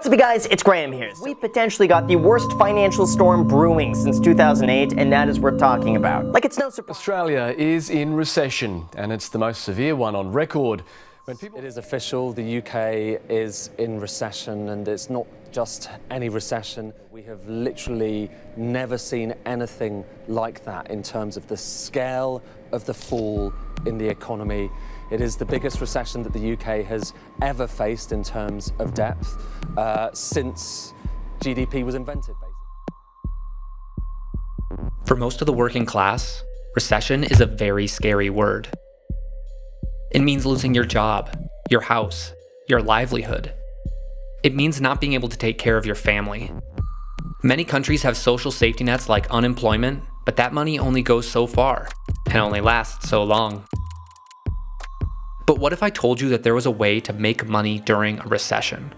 What's up, you guys? It's Graham here. We potentially got the worst financial storm brewing since 2008, and that is worth talking about. Like, it's no surprise. Australia is in recession, and it's the most severe one on record. It is official, the UK is in recession, and it's not just any recession. We have literally never seen anything like that in terms of the scale of the fall in the economy. It is the biggest recession that the UK has ever faced in terms of depth since GDP was invented, basically. For most of the working class, recession is a very scary word. It means losing your job, your house, your livelihood. It means not being able to take care of your family. Many countries have social safety nets like unemployment, but that money only goes so far and only lasts so long. But what if I told you that there was a way to make money during a recession?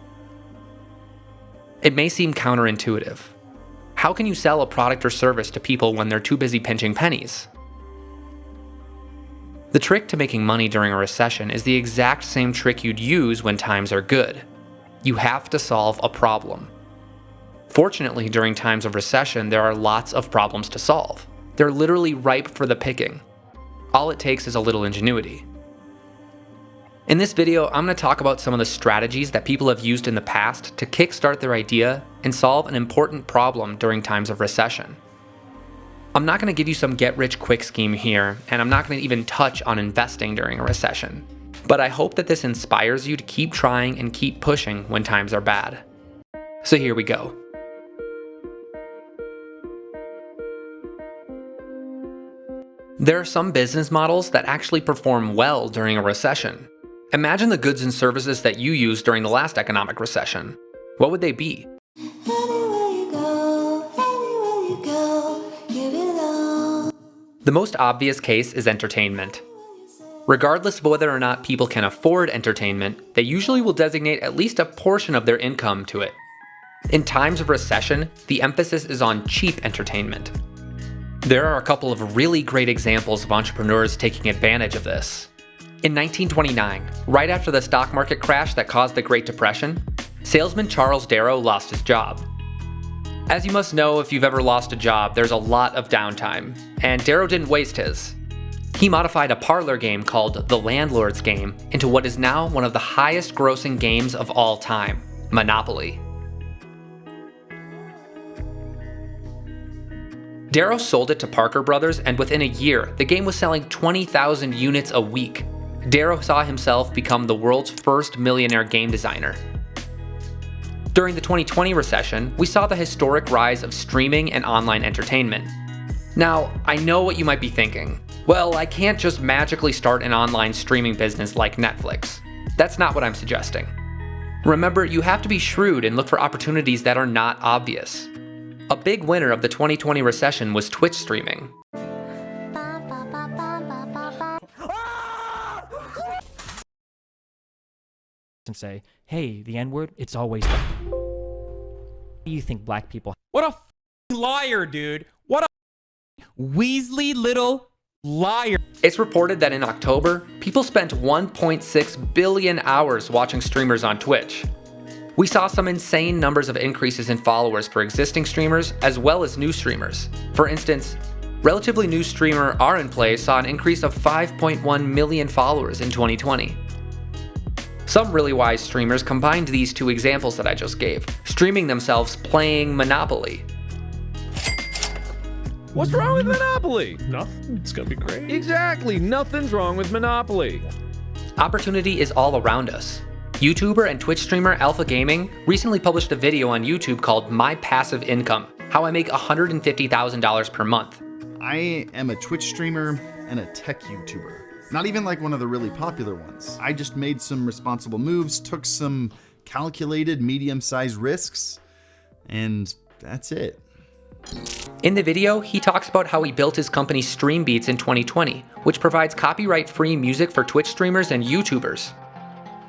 It may seem counterintuitive. How can you sell a product or service to people when they're too busy pinching pennies? The trick to making money during a recession is the exact same trick you'd use when times are good. You have to solve a problem. Fortunately, during times of recession, there are lots of problems to solve. They're literally ripe for the picking. All it takes is a little ingenuity. In this video, I'm going to talk about some of the strategies that people have used in the past to kickstart their idea and solve an important problem during times of recession. I'm not going to give you some get-rich-quick scheme here, and I'm not going to even touch on investing during a recession. But I hope that this inspires you to keep trying and keep pushing when times are bad. So here we go. There are some business models that actually perform well during a recession. Imagine the goods and services that you used during the last economic recession. What would they be? The most obvious case is entertainment. Regardless of whether or not people can afford entertainment, they usually will designate at least a portion of their income to it. In times of recession, the emphasis is on cheap entertainment. There are a couple of really great examples of entrepreneurs taking advantage of this. In 1929, right after the stock market crash that caused the Great Depression, salesman Charles Darrow lost his job. As you must know, if you've ever lost a job, there's a lot of downtime, and Darrow didn't waste his. He modified a parlor game called The Landlord's Game into what is now one of the highest grossing games of all time, Monopoly. Darrow sold it to Parker Brothers, and within a year, the game was selling 20,000 units a week. Darrow saw himself become the world's first millionaire game designer. During the 2020 recession, we saw the historic rise of streaming and online entertainment. Now, I know what you might be thinking. Well, I can't just magically start an online streaming business like Netflix. That's not what I'm suggesting. Remember, you have to be shrewd and look for opportunities that are not obvious. A big winner of the 2020 recession was Twitch streaming. And say, hey, the N-word, it's always bad. What do you think black people... What a liar, dude. What a Weasley little liar. It's reported that in October, people spent 1.6 billion hours watching streamers on Twitch. We saw some insane numbers of increases in followers for existing streamers as well as new streamers. For instance, relatively new streamer RECESSION saw an increase of 5.1 million followers in 2020. Some really wise streamers combined these two examples that I just gave, streaming themselves playing Monopoly. What's wrong with Monopoly? Nothing. It's gonna be great. Exactly, nothing's wrong with Monopoly. Opportunity is all around us. YouTuber and Twitch streamer Alpha Gaming recently published a video on YouTube called My Passive Income, How I Make $150,000 per month. I am a Twitch streamer and a tech YouTuber. Not even like one of the really popular ones. I just made some responsible moves, took some calculated medium-sized risks, and that's it. In the video, he talks about how he built his company StreamBeats in 2020, which provides copyright-free music for Twitch streamers and YouTubers.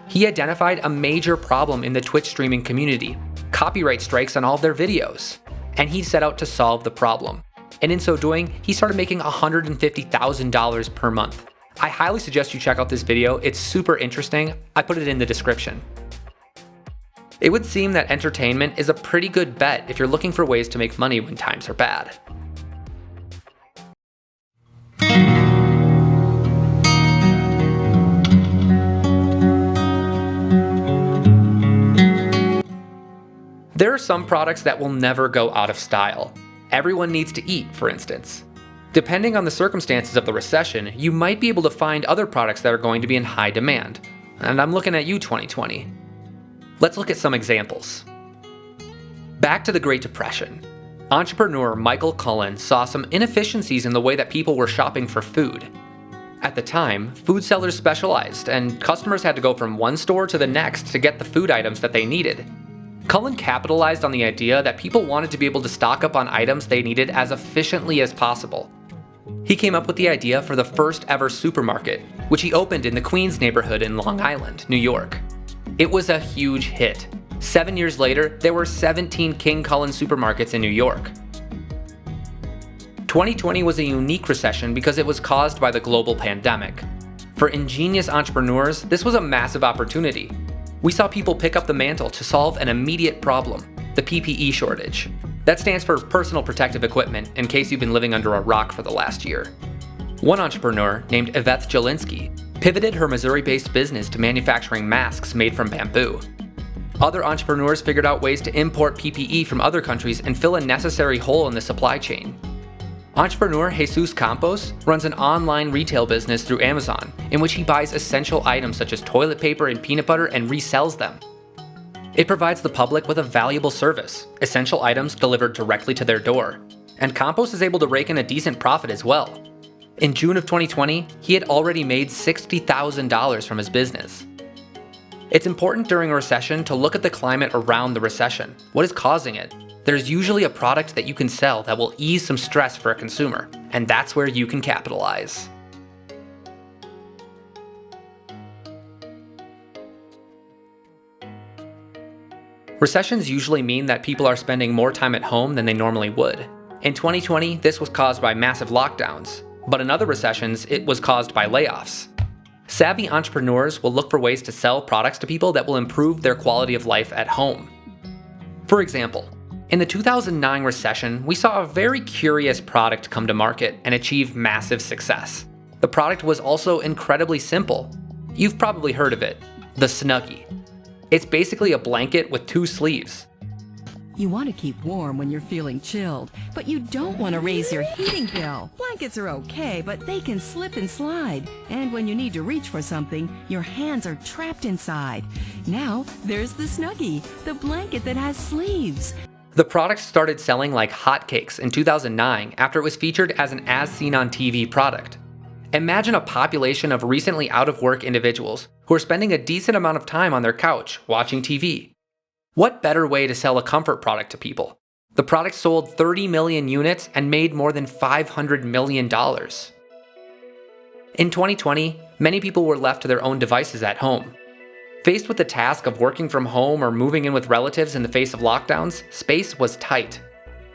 He identified a major problem in the Twitch streaming community, copyright strikes on all of their videos, and he set out to solve the problem. And in so doing, he started making $150,000 per month. I highly suggest you check out this video, it's super interesting. I put it in the description. It would seem that entertainment is a pretty good bet if you're looking for ways to make money when times are bad. There are some products that will never go out of style. Everyone needs to eat, for instance. Depending on the circumstances of the recession, you might be able to find other products that are going to be in high demand. And I'm looking at you, 2020. Let's look at some examples. Back to the Great Depression. Entrepreneur Michael Cullen saw some inefficiencies in the way that people were shopping for food. At the time, food sellers specialized, and customers had to go from one store to the next to get the food items that they needed. Cullen capitalized on the idea that people wanted to be able to stock up on items they needed as efficiently as possible. He came up with the idea for the first ever supermarket, which he opened in the Queens neighborhood in Long Island, New York. It was a huge hit. 7 years later, there were 17 King Cullen supermarkets in New York. 2020 was a unique recession because it was caused by the global pandemic. For ingenious entrepreneurs, this was a massive opportunity. We saw people pick up the mantle to solve an immediate problem, the PPE shortage. That stands for personal protective equipment, in case you've been living under a rock for the last year. One entrepreneur, named Yvette Jelinski, pivoted her Missouri-based business to manufacturing masks made from bamboo. Other entrepreneurs figured out ways to import PPE from other countries and fill a necessary hole in the supply chain. Entrepreneur Jesus Campos runs an online retail business through Amazon, in which he buys essential items such as toilet paper and peanut butter and resells them. It provides the public with a valuable service, essential items delivered directly to their door, and Campos is able to rake in a decent profit as well. In June of 2020, he had already made $60,000 from his business. It's important during a recession to look at the climate around the recession. What is causing it? There's usually a product that you can sell that will ease some stress for a consumer, and that's where you can capitalize. Recessions usually mean that people are spending more time at home than they normally would. In 2020, this was caused by massive lockdowns, but in other recessions, it was caused by layoffs. Savvy entrepreneurs will look for ways to sell products to people that will improve their quality of life at home. For example, in the 2009 recession, we saw a very curious product come to market and achieve massive success. The product was also incredibly simple. You've probably heard of it, the Snuggie. It's basically a blanket with 2 sleeves. You want to keep warm when you're feeling chilled, but you don't want to raise your heating bill. Blankets are okay, but they can slip and slide. And when you need to reach for something, your hands are trapped inside. Now, there's the Snuggie, the blanket that has sleeves. The product started selling like hotcakes in 2009 after it was featured as an as-seen-on-TV product. Imagine a population of recently out-of-work individuals who are spending a decent amount of time on their couch watching TV. What better way to sell a comfort product to people? The product sold 30 million units and made more than $500 million. In 2020, many people were left to their own devices at home. Faced with the task of working from home or moving in with relatives in the face of lockdowns, space was tight.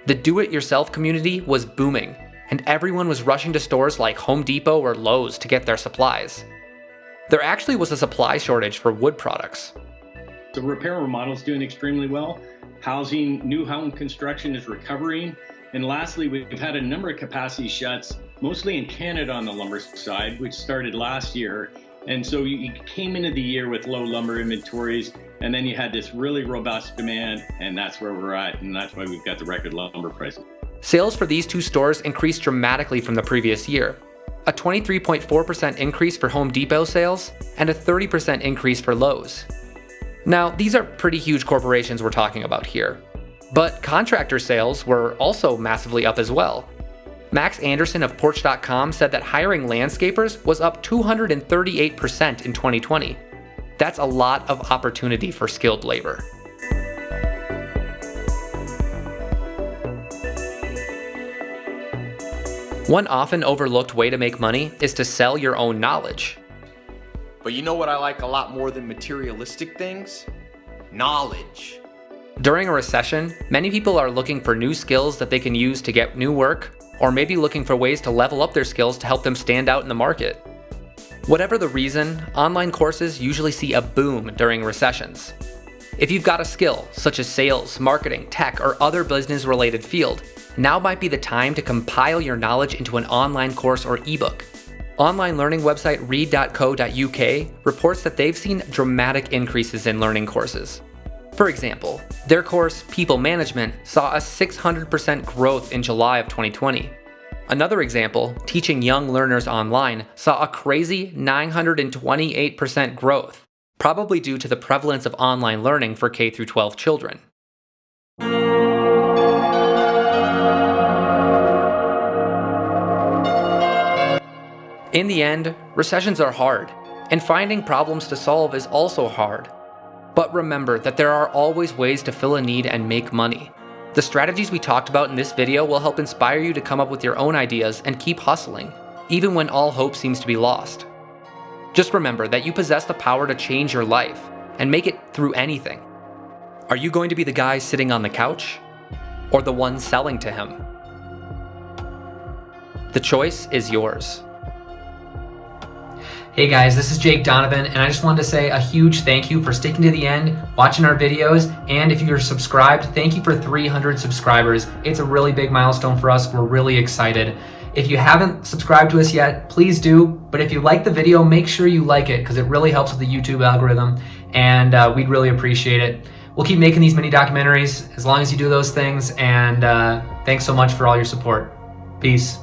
The do-it-yourself community was booming, and everyone was rushing to stores like Home Depot or Lowe's to get their supplies. There actually was a supply shortage for wood products. The repair and remodel is doing extremely well. New home construction is recovering. And lastly, we've had a number of capacity shuts, mostly in Canada on the lumber side, which started last year. And so you came into the year with low lumber inventories, and then you had this really robust demand, and that's where we're at, and that's why we've got the record lumber prices. Sales for these 2 stores increased dramatically from the previous year. A 23.4% increase for Home Depot sales, and a 30% increase for Lowe's. Now, these are pretty huge corporations we're talking about here. But contractor sales were also massively up as well. Max Anderson of Porch.com said that hiring landscapers was up 238% in 2020. That's a lot of opportunity for skilled labor. One often overlooked way to make money is to sell your own knowledge. But you know what I like a lot more than materialistic things? Knowledge. During a recession, many people are looking for new skills that they can use to get new work, or maybe looking for ways to level up their skills to help them stand out in the market. Whatever the reason, online courses usually see a boom during recessions. If you've got a skill, such as sales, marketing, tech, or other business-related field, now might be the time to compile your knowledge into an online course or ebook. Online learning website read.co.uk reports that they've seen dramatic increases in learning courses. For example, their course, People Management, saw a 600% growth in July of 2020. Another example, Teaching Young Learners Online, saw a crazy 928% growth, probably due to the prevalence of online learning for K-12 children. In the end, recessions are hard, and finding problems to solve is also hard. But remember that there are always ways to fill a need and make money. The strategies we talked about in this video will help inspire you to come up with your own ideas and keep hustling, even when all hope seems to be lost. Just remember that you possess the power to change your life and make it through anything. Are you going to be the guy sitting on the couch or the one selling to him? The choice is yours. Hey guys, this is Jake Donovan, and I just wanted to say a huge thank you for sticking to the end, watching our videos, and if you're subscribed, thank you for 300 subscribers. It's a really big milestone for us. We're really excited. If you haven't subscribed to us yet, please do, but if you like the video, make sure you like it because it really helps with the YouTube algorithm, and we'd really appreciate it. We'll keep making these mini documentaries as long as you do those things, and thanks so much for all your support. Peace.